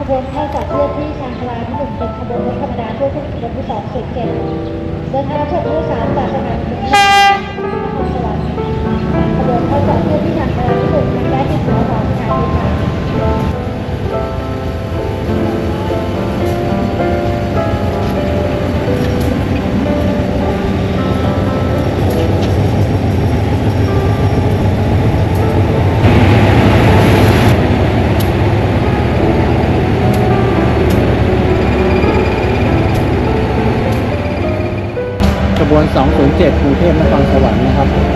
บวนเข้าจอดเทียบที่ชานชาลาที่ 1เป็นขบวนรถธรรมดาทั่วทุกขบวนที่207เดินทางชมผู้โดยสารจากสถานีกรุงเทพนครสวรรค์ขบวนเข้าจอดเทียบที่ชานชาลาที่ 1ทางด้านที่หัวของสถานีค่ะขบวน 207 กรุงเทพนครสวรรค์นะครับ